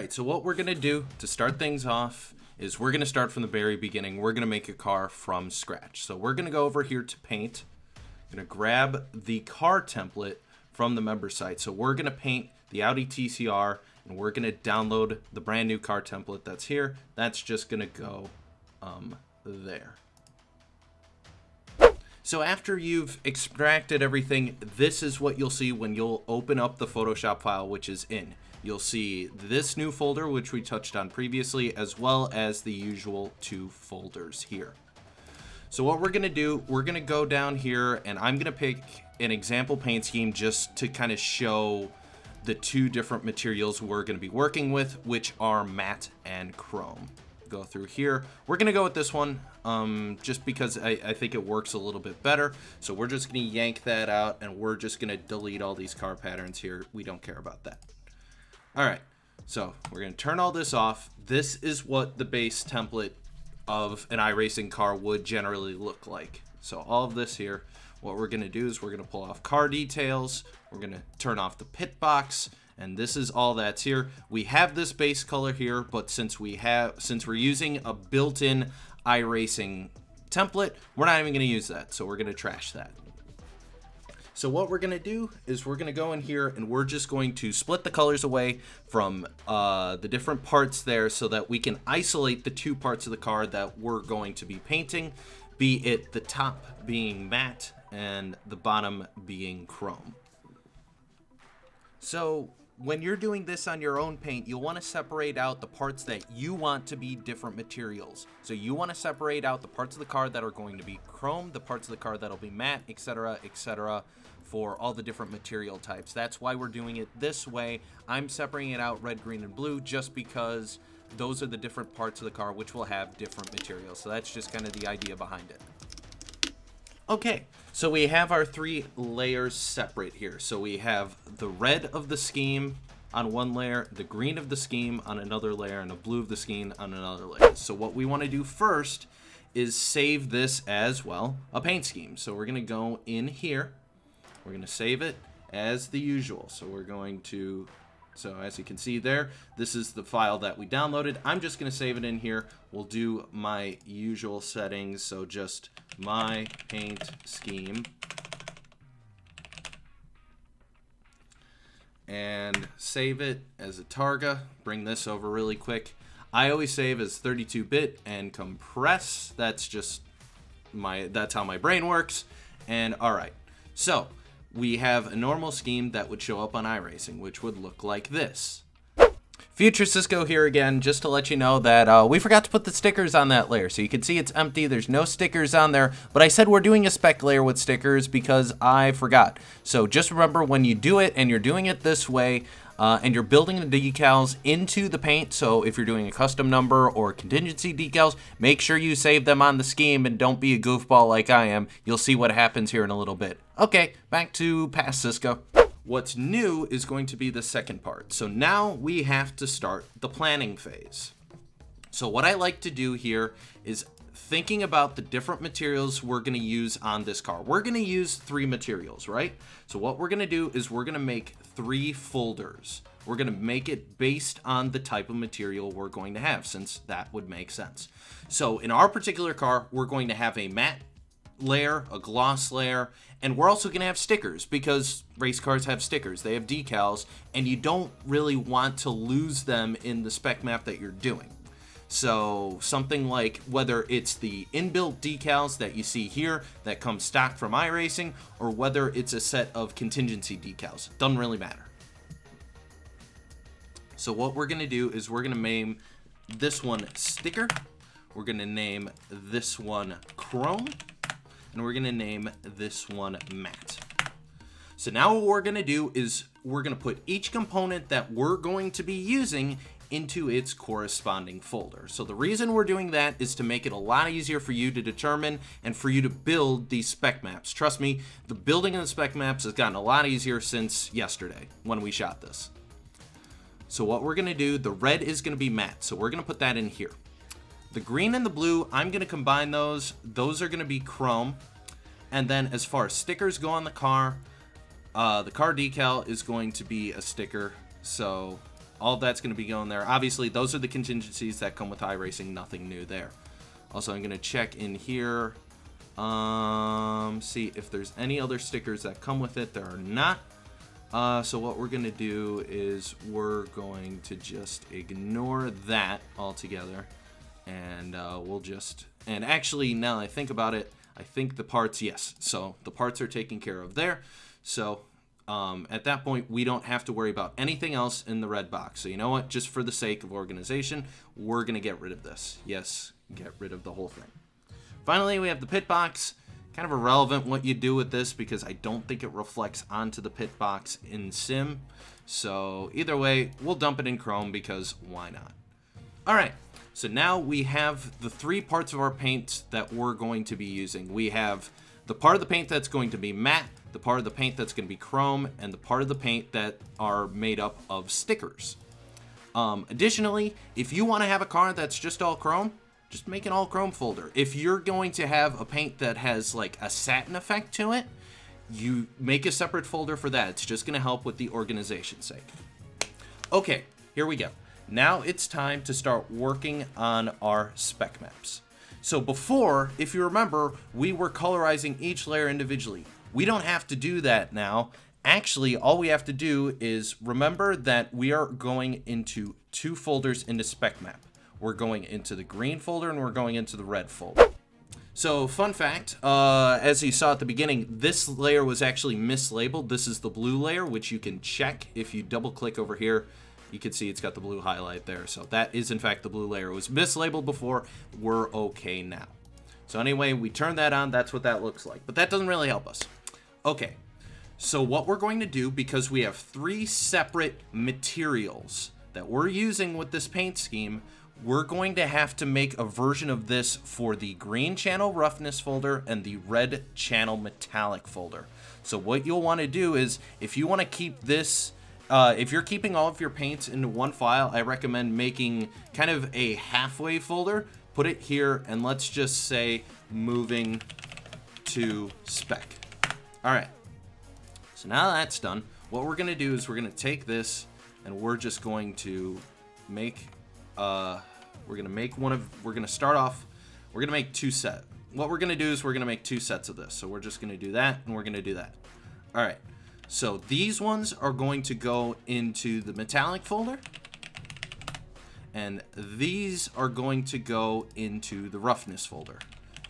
Alright, so what we're going to do to start things off is we're going to start from the very beginning. We're going to make a car from scratch. So we're going to go over here to paint. I'm going to grab the car template from the member site. So we're going to paint the Audi TCR, and we're going to download the brand new car template that's here. That's just going to go there. So after you've extracted everything, this is what you'll see when you'll open up the Photoshop file, which is in. You'll see this new folder, which we touched on previously, as well as the usual two folders here. So what we're going to do, we're going to go down here, and I'm going to pick an example paint scheme just to kind of show the two different materials we're going to be working with, which are matte and chrome. Go through here. We're going to go with this one just because I think it works a little bit better. So we're just going to yank that out, and we're just going to delete all these car patterns here. We don't care about that. All right, so we're going to turn all this off. This is what the base template of an iRacing car would generally look like. So all of this here, what we're going to do is we're going to pull off car details. We're going to turn off the pit box, and this is all that's here. We have this base color here, but since we're using a built-in iRacing template, we're not even going to use that. So we're going to trash that. So what we're going to do is we're going to go in here, and we're just going to split the colors away from the different parts there so that we can isolate the two parts of the car that we're going to be painting, be it the top being matte and the bottom being chrome. So when you're doing this on your own paint, you'll want to separate out the parts that you want to be different materials. So you want to separate out the parts of the car that are going to be chrome, the parts of the car that'll be matte, etc., etc., for all the different material types. That's why we're doing it this way. I'm separating it out red, green, and blue just because those are the different parts of the car which will have different materials. So that's just kind of the idea behind it. Okay, so we have our three layers separate here. So we have the red of the scheme on one layer, the green of the scheme on another layer, and the blue of the scheme on another layer. So what we want to do first is save this as, well, a paint scheme. So we're going to go in here. We're going to save it as the usual. So we're going to, so as you can see there, this is the file that we downloaded. I'm just going to save it in here. We'll do my usual settings. So just my paint scheme. And save it as a Targa. Bring this over really quick. I always save as 32-bit and compress. That's just that's how my brain works. And all right. So we have a normal scheme that would show up on iRacing, which would look like this. Future Cisco here again, just to let you know that we forgot to put the stickers on that layer. So you can see it's empty. There's no stickers on there. But I said we're doing a spec layer with stickers because I forgot. So just remember when you do it and you're doing it this way, and you're building the decals into the paint, so if you're doing a custom number or contingency decals, make sure you save them on the scheme and don't be a goofball like I am. You'll see what happens here in a little bit. Okay, back to past Cisco. What's new is going to be the second part. So now we have to start the planning phase. So what I like to do here is thinking about the different materials we're going to use on this car. We're going to use three materials, right? So what we're going to do is we're going to make three folders. We're going to make it based on the type of material we're going to have, since that would make sense. So in our particular car, we're going to have a matte layer, a gloss layer, and we're also going to have stickers because race cars have stickers. They have decals, and you don't really want to lose them in the spec map that you're doing. So something like whether it's the inbuilt decals that you see here that come stock from iRacing, or whether it's a set of contingency decals, doesn't really matter. So what we're going to do is we're going to name this one sticker, we're going to name this one chrome, and we're going to name this one matte. So now what we're going to do is we're going to put each component that we're going to be using into its corresponding folder. So the reason we're doing that is to make it a lot easier for you to determine and for you to build these spec maps. Trust me, the building of the spec maps has gotten a lot easier since yesterday when we shot this. So what we're going to do, the red is going to be matte, so we're going to put that in here. The green and the blue, I'm going to combine those. Those are going to be chrome. And then as far as stickers go on the car decal is going to be a sticker. So all that's going to be going there. Obviously, those are the contingencies that come with iRacing. Nothing new there. Also, I'm going to check in here. See if there's any other stickers that come with it. There are not. So what we're going to do is we're going to just ignore that altogether. And we'll just... And actually, now that I think about it, I think the parts, yes. So the parts are taken care of there. So at that point, we don't have to worry about anything else in the red box. So you know what? Just for the sake of organization, we're going to get rid of this. Yes, get rid of the whole thing. Finally, we have the pit box. Kind of irrelevant what you do with this because I don't think it reflects onto the pit box in Sim. So either way, we'll dump it in Chrome because why not? All right. So now we have the three parts of our paint that we're going to be using. We have the part of the paint that's going to be matte, the part of the paint that's going to be chrome, and the part of the paint that are made up of stickers. Additionally, if you want to have a car that's just all chrome, just make an all chrome folder. If you're going to have a paint that has like a satin effect to it, you make a separate folder for that. It's just going to help with the organization's sake. Okay, here we go. Now it's time to start working on our spec maps. So before, if you remember, we were colorizing each layer individually. We don't have to do that now. Actually, all we have to do is remember that we are going into two folders into spec map. We're going into the green folder and we're going into the red folder. So fun fact, as you saw at the beginning, this layer was actually mislabeled. This is the blue layer, which you can check if you double click over here. You can see it's got the blue highlight there. So that is in fact the blue layer. It was mislabeled before. We're okay now. So anyway, we turn that on. That's what that looks like. But that doesn't really help us. Okay. So what we're going to do, because we have three separate materials that we're using with this paint scheme, we're going to have to make a version of this for the green channel roughness folder and the red channel metallic folder. So what you'll want to do is, if you want to keep this... if you're keeping all of your paints into one file, I recommend making kind of a halfway folder. Put it here, and let's just say moving to spec. All right. So now that's done, what we're going to do is we're going to take this, and we're just going to make, we're going to start off, we're going to make two sets. What we're going to do is we're going to make two sets of this. So we're just going to do that, and we're going to do that. All right. So these ones are going to go into the metallic folder, and these are going to go into the roughness folder.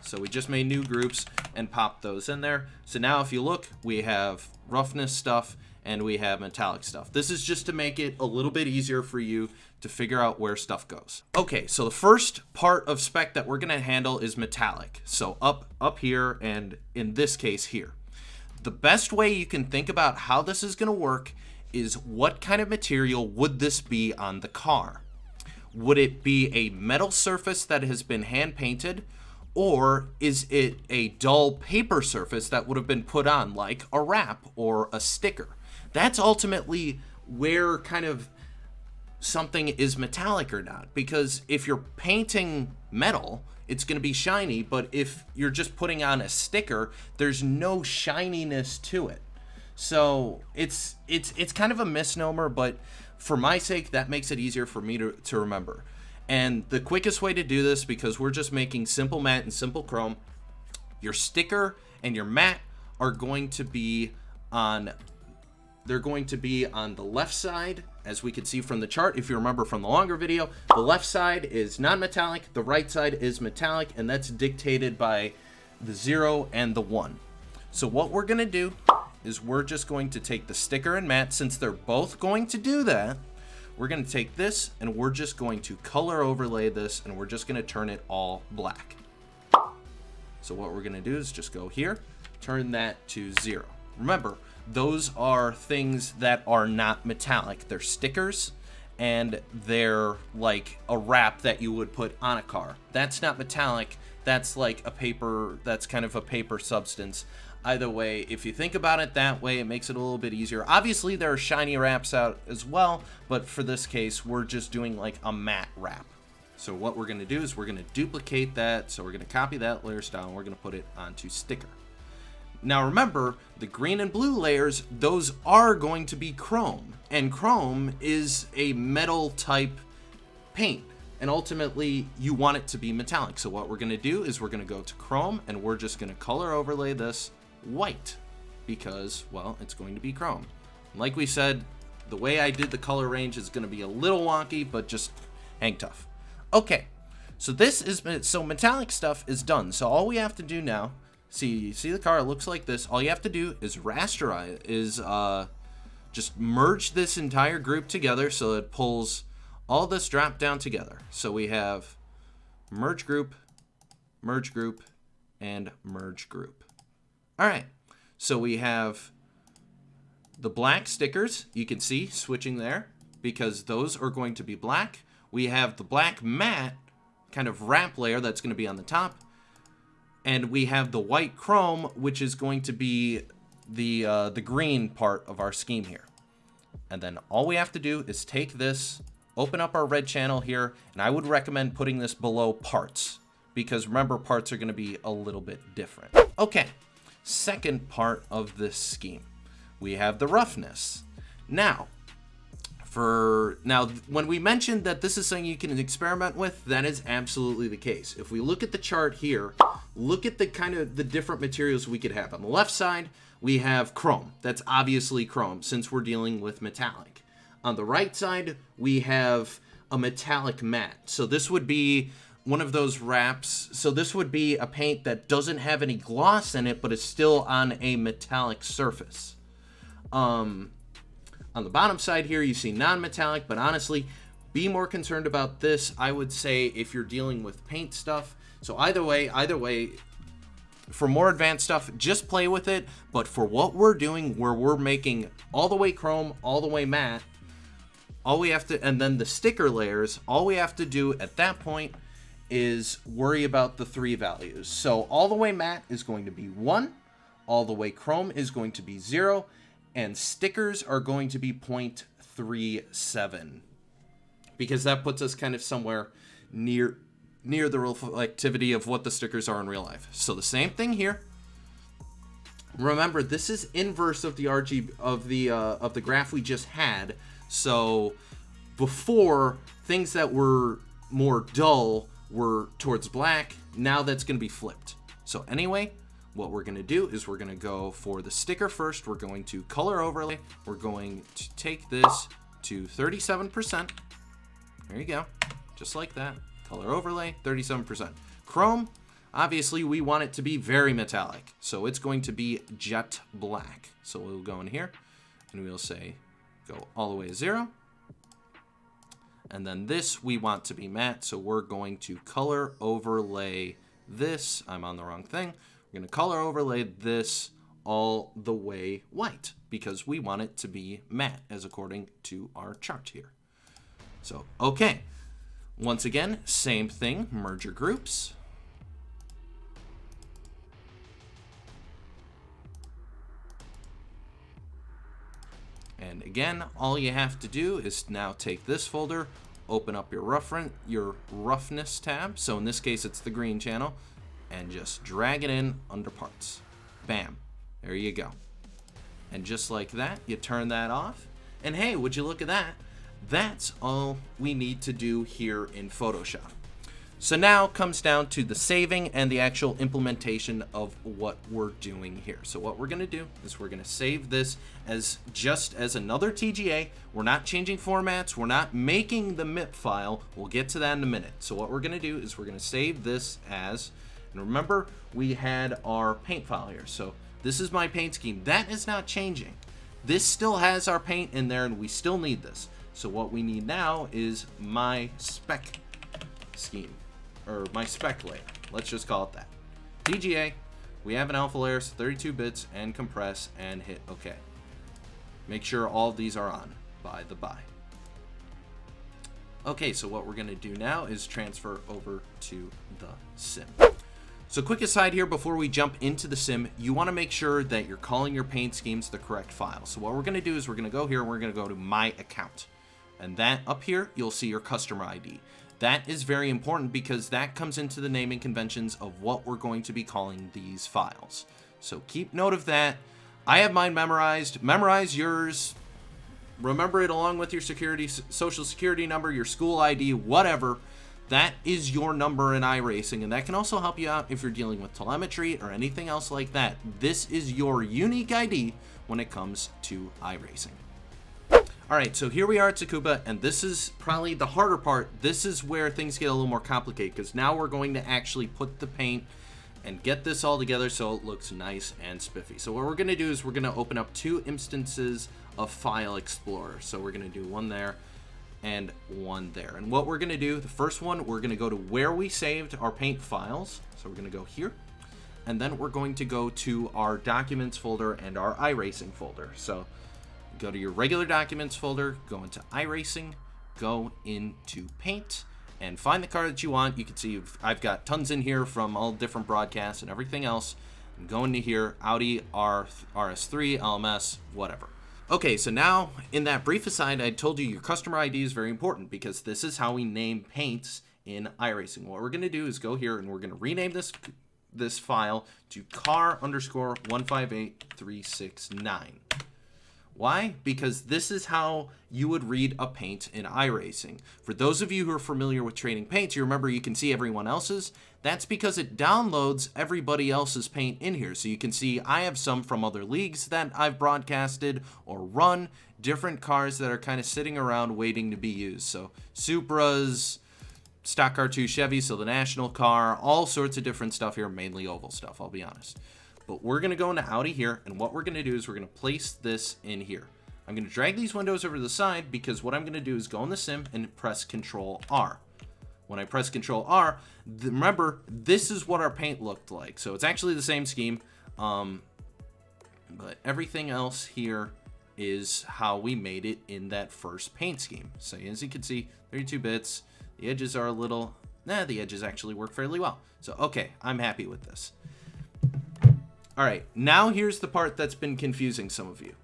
So we just made new groups and popped those in there. So now if you look, we have roughness stuff and we have metallic stuff. This is just to make it a little bit easier for you to figure out where stuff goes. Okay, so the first part of spec that we're gonna handle is metallic. So up here, and in this case here. The best way you can think about how this is going to work is what kind of material would this be on the car? Would it be a metal surface that has been hand painted, or is it a dull paper surface that would have been put on like a wrap or a sticker? That's ultimately where kind of something is metallic or not, because if you're painting metal, it's going to be shiny, but if you're just putting on a sticker, there's no shininess to it. So it's kind of a misnomer, but for my sake, that makes it easier for me to remember. And the quickest way to do this, because we're just making simple matte and simple chrome, your sticker and your matte are going to be on the left side. As we can see from the chart, if you remember from the longer video, the left side is non-metallic, the right side is metallic, and that's dictated by the 0 and the 1. So what we're going to do is we're just going to take the sticker and matte, since they're both going to do that, we're going to take this and we're just going to color overlay this, and we're just going to turn it all black. So what we're going to do is just go here, turn that to 0. Remember, those are things that are not metallic. They're stickers, and they're like a wrap that you would put on a car. That's not metallic. That's like a paper, that's kind of a paper substance. Either way, if you think about it that way, it makes it a little bit easier. Obviously, there are shiny wraps out as well, but for this case, we're just doing like a matte wrap. So what we're going to do is we're going to duplicate that. So we're going to copy that layer style, and we're going to put it onto sticker. Now remember, the green and blue layers, those are going to be chrome. And chrome is a metal type paint. And ultimately, you want it to be metallic. So what we're going to do is we're going to go to chrome, and we're just going to color overlay this white. Because, well, it's going to be chrome. Like we said, the way I did the color range is going to be a little wonky, but just hang tough. Okay, so metallic stuff is done. So all we have to do now, see the car, it looks like this. All you have to do is rasterize, just merge this entire group together so it pulls all this drop down together. So we have merge group, and merge group. All right, so we have the black stickers, you can see switching there because those are going to be black. We have the black matte kind of wrap layer that's going to be on the top. And we have the white chrome, which is going to be the green part of our scheme here. And then all we have to do is take this, open up our red channel here, and I would recommend putting this below parts because remember, parts are going to be a little bit different. Okay, second part of this scheme. We have the roughness. Now, when we mentioned that this is something you can experiment with, that is absolutely the case. If we look at the chart here, look at the kind of the different materials we could have. On the left side, we have chrome. That's obviously chrome since we're dealing with metallic. On the right side, we have a metallic matte. So this would be one of those wraps. So this would be a paint that doesn't have any gloss in it, but is still on a metallic surface. On the bottom side here, you see non-metallic, but honestly, be more concerned about this, I would say, if you're dealing with paint stuff. So either way, for more advanced stuff, just play with it. But for what we're doing, where we're making all the way chrome, all the way matte, all we have to, and then the sticker layers, all we have to do at that point is worry about the 3 values. So all the way matte is going to be 1, all the way chrome is going to be 0, and stickers are going to be 0.37 because that puts us kind of somewhere near the reflectivity of what the stickers are in real life. So the same thing here. Remember, this is inverse of the RGB of the graph we just had. So before, things that were more dull were towards black. Now that's going to be flipped. So anyway, what we're going to do is we're going to go for the sticker first. We're going to color overlay. We're going to take this to 37%. There you go. Just like that. Color overlay, 37%. Chrome, obviously we want it to be very metallic. So it's going to be jet black. So we'll go in here and we'll say go all the way to 0. And then this we want to be matte. So we're going to color overlay this. I'm on the wrong thing. We're going to color overlay this all the way white because we want it to be matte as according to our chart here. So, okay. Once again, same thing, merge your groups. And again, all you have to do is now take this folder, open up your roughness tab. So in this case, it's the green channel. And just drag it in under parts. Bam. There you go. And just like that, you turn that off. And hey, would you look at that? That's all we need to do here in Photoshop. So now comes down to the saving and the actual implementation of what we're doing here. So what we're going to do is we're going to save this as just as another TGA. We're not changing formats. We're not making the MIP file. We'll get to that in a minute. So what we're going to do is we're going to save this as, and remember, we had our paint file here. So this is my paint scheme. That is not changing. This still has our paint in there, and we still need this. So what we need now is my spec scheme, or my spec layer. Let's just call it that. TGA, we have an alpha layer, 32 bits, and compress, and hit OK. Make sure all of these are on, by the by. Okay, so what we're going to do now is transfer over to the sim. So quick aside here, before we jump into the sim, you want to make sure that you're calling your paint schemes the correct file. So what we're going to do is we're going to go here and we're going to go to My Account. And that up here, you'll see your customer ID. That is very important because that comes into the naming conventions of what we're going to be calling these files. So keep note of that. I have mine memorized. Memorize yours. Remember it along with your social security number, your school ID, whatever. That is your number in iRacing, and that can also help you out if you're dealing with telemetry or anything else like that. This is your unique ID when it comes to iRacing. Alright, so here we are at Tsukuba, and this is probably the harder part. This is where things get a little more complicated, because now we're going to actually put the paint and get this all together so it looks nice and spiffy. So what we're going to do is we're going to open up 2 instances of File Explorer. So we're going to do one there and one there. And what we're going to do, the first one, we're going to go to where we saved our paint files. So we're going to go here. And then we're going to go to our Documents folder and our iRacing folder. So go to your regular Documents folder, go into iRacing, go into Paint, and find the car that you want. You can see I've got tons in here from all different broadcasts and everything else. And go into here, Audi, RS3, LMS, whatever. Okay, so now in that brief aside, I told you your customer ID is very important because this is how we name paints in iRacing. What we're going to do is go here and we're going to rename this file to car_158369. Why? Because this is how you would read a paint in iRacing. For those of you who are familiar with trading paints, you remember you can see everyone else's. That's because it downloads everybody else's paint in here. So you can see I have some from other leagues that I've broadcasted or run, different cars that are kind of sitting around waiting to be used. So Supras, stock car 2 Chevy, so the national car, all sorts of different stuff here, mainly oval stuff, I'll be honest. But we're going to go into Audi here, and what we're going to do is we're going to place this in here. I'm going to drag these windows over to the side because what I'm going to do is go in the sim and press Control R. When I press Control R, remember, this is what our paint looked like. So it's actually the same scheme, but everything else here is how we made it in that first paint scheme. So as you can see, 32 bits. The edges are a little, the edges actually work fairly well. So, okay, I'm happy with this. All right, now here's the part that's been confusing some of you.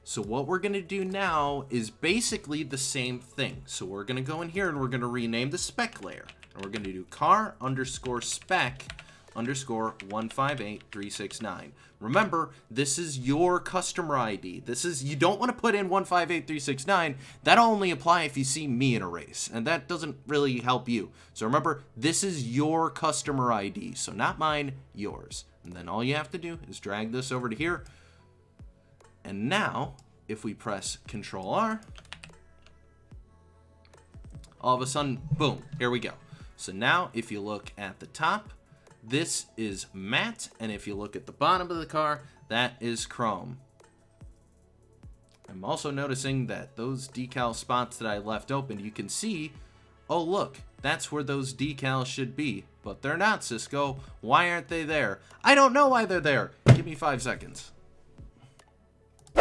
So what we're going to do now is basically the same thing. So we're going to go in here and we're going to rename the spec layer. And we're going to do car_spec_158369. Remember, this is your customer ID. You don't want to put in 158369. That'll only apply if you see me in a race, and that doesn't really help you. So remember, this is your customer ID. So not mine, yours. And then all you have to do is drag this over to here. And now, if we press Control R, all of a sudden, boom, here we go. So now, if you look at the top, this is matte, and if you look at the bottom of the car, that is chrome. I'm also noticing that those decal spots that I left open, you can see, oh look, that's where those decals should be. But they're not, Cisco. Why aren't they there? I don't know why they're there. Give me 5 seconds.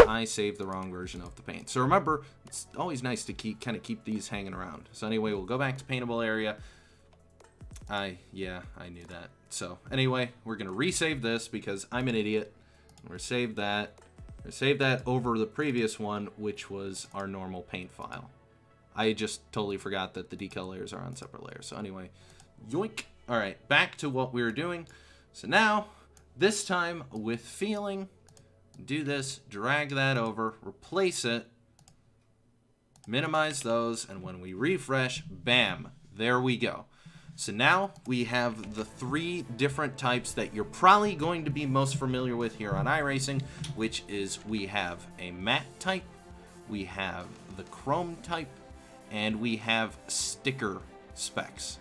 I saved the wrong version of the paint. So remember, it's always nice to kind of keep these hanging around. So anyway, we'll go back to paintable area. Yeah, I knew that. So anyway, we're going to resave this because I'm an idiot. We're save that. We're save that over the previous one, which was our normal paint file. I just totally forgot that the decal layers are on separate layers. So anyway, yoink. All right, back to what we were doing. So now, this time with feeling, do this, drag that over, replace it, minimize those, and when we refresh, bam, there we go. So now we have the 3 different types that you're probably going to be most familiar with here on iRacing, which is we have a matte type, we have the chrome type, and we have sticker specs.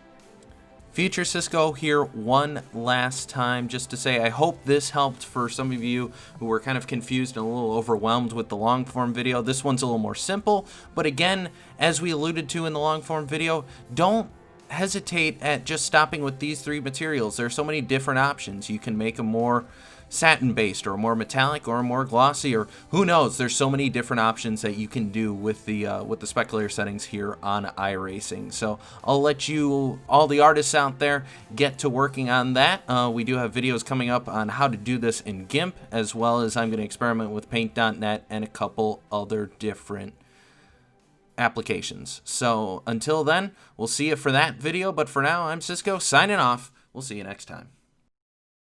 Future Cisco here one last time just to say I hope this helped for some of you who were kind of confused and a little overwhelmed with the long form video. This one's a little more simple, but again, as we alluded to in the long form video, don't hesitate at just stopping with these 3 materials. There are so many different options. You can make them more satin based or more metallic or more glossy, or who knows, there's so many different options that you can do with the spec layer settings here on iRacing. So I'll let you, all the artists out there, get to working on that. We do have videos coming up on how to do this in GIMP, as well as I'm going to experiment with paint.net and a couple other different applications. So until then, we'll see you for that video, but for now, I'm Cisco signing off. We'll see you next time.